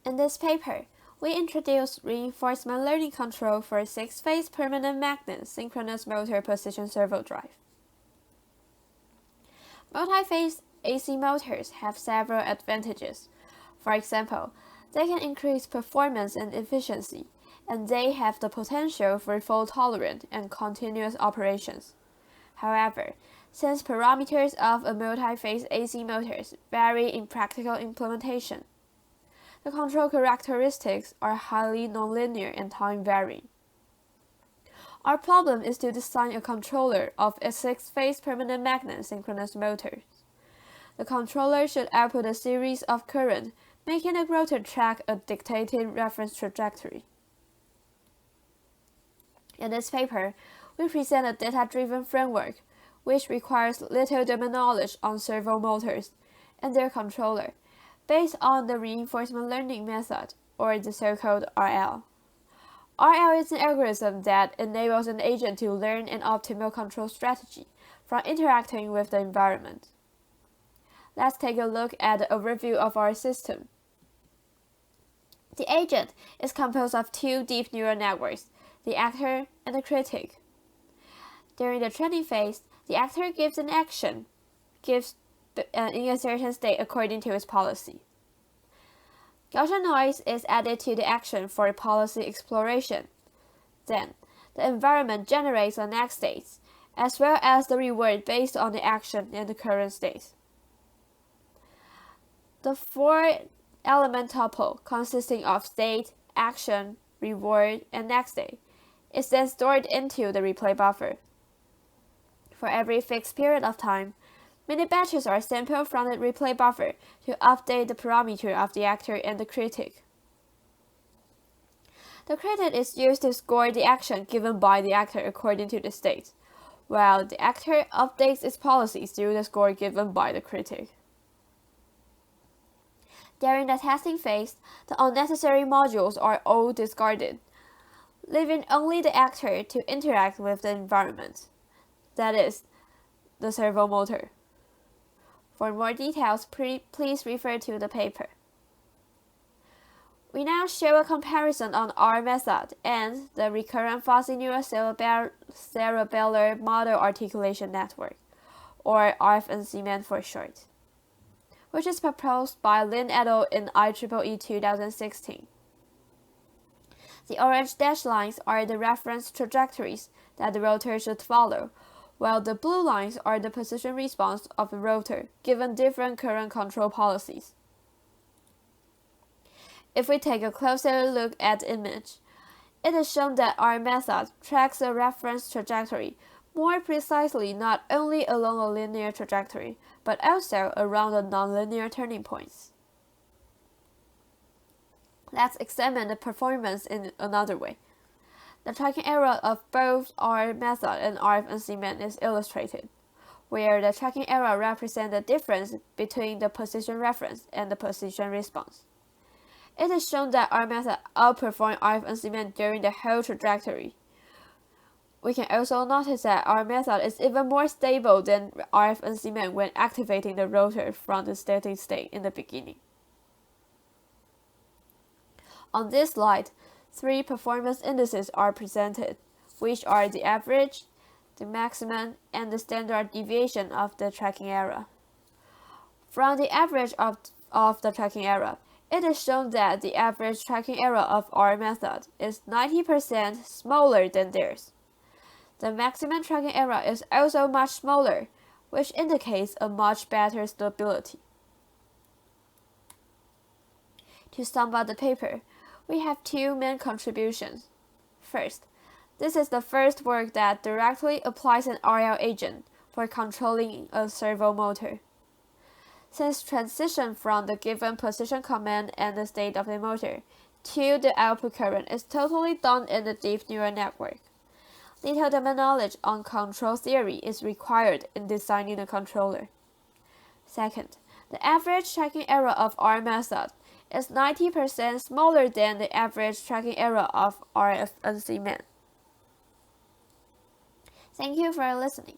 In this paper, we introduce reinforcement learning control for 6-phase permanent magnet synchronous motor position servo drive. Multi-phase AC motors have several advantages. For example, they can increase performance and efficiency, and they have the potential for fault-tolerant and continuous operations. However, since parameters of a multi-phase AC motors vary in practical implementation, the control characteristics are highly nonlinear and time-varying. Our problem is to design a controller of a 6-phase permanent magnet synchronous motors. The controller should output a series of current, making the rotor track a dictated reference trajectory. In this paper, we present a data-driven framework, which requires little domain knowledge on servo motors and their controller, based on the reinforcement learning method, or the so-called RL. RL is an algorithm that enables an agent to learn an optimal control strategy from interacting with the environment. Let's take a look at the overview of our system. The agent is composed of two deep neural networks, the actor and the critic. During the training phase, the actor gives an action, in a certain state according to its policy. Gaussian noise is added to the action for policy exploration. Then, the environment generates the next states, as well as the reward based on the action in the current state. The 4-element tuple, consisting of state, action, reward, and next state, is then stored into the replay buffer. For every fixed period of time, many batches are sampled from the replay buffer to update the parameter of the actor and the critic. The critic is used to score the action given by the actor according to the state, while the actor updates its policies through the score given by the critic. During the testing phase, the unnecessary modules are all discarded, leaving only the actor to interact with the environment, that is, the servo motor. For more details, please refer to the paper. We now show a comparison on our method and the recurrent fuzzy neural cerebellar model articulation network, or RFNCMAN for short, which is proposed by Lin et al. In IEEE 2016. The orange dashed lines are the reference trajectories that the rotor should follow, while the blue lines are the position response of the rotor given different current control policies. If we take a closer look at the image, it is shown that our method tracks a reference trajectory more precisely not only along a linear trajectory, but also around the nonlinear turning points. Let's examine the performance in another way. The tracking error of both our method and RFNCMAN is illustrated, where the tracking error represents the difference between the position reference and the position response. It is shown that our method outperformed RFNCMAN during the whole trajectory. We can also notice that our method is even more stable than RFNCMAN when activating the rotor from the static state in the beginning. On this slide, 3 performance indices are presented, which are the average, the maximum, and the standard deviation of the tracking error. From the average of the tracking error, it is shown that the average tracking error of our method is 90% smaller than theirs. The maximum tracking error is also much smaller, which indicates a much better stability. To sum up the paper, we have 2 main contributions. First, this is the first work that directly applies an RL agent for controlling a servo motor. Since transition from the given position command and the state of the motor to the output current is totally done in the deep neural network, little domain knowledge on control theory is required in designing a controller. Second, the average tracking error of our method is 90% smaller than the average tracking error of RFNCMAN. Thank you for listening.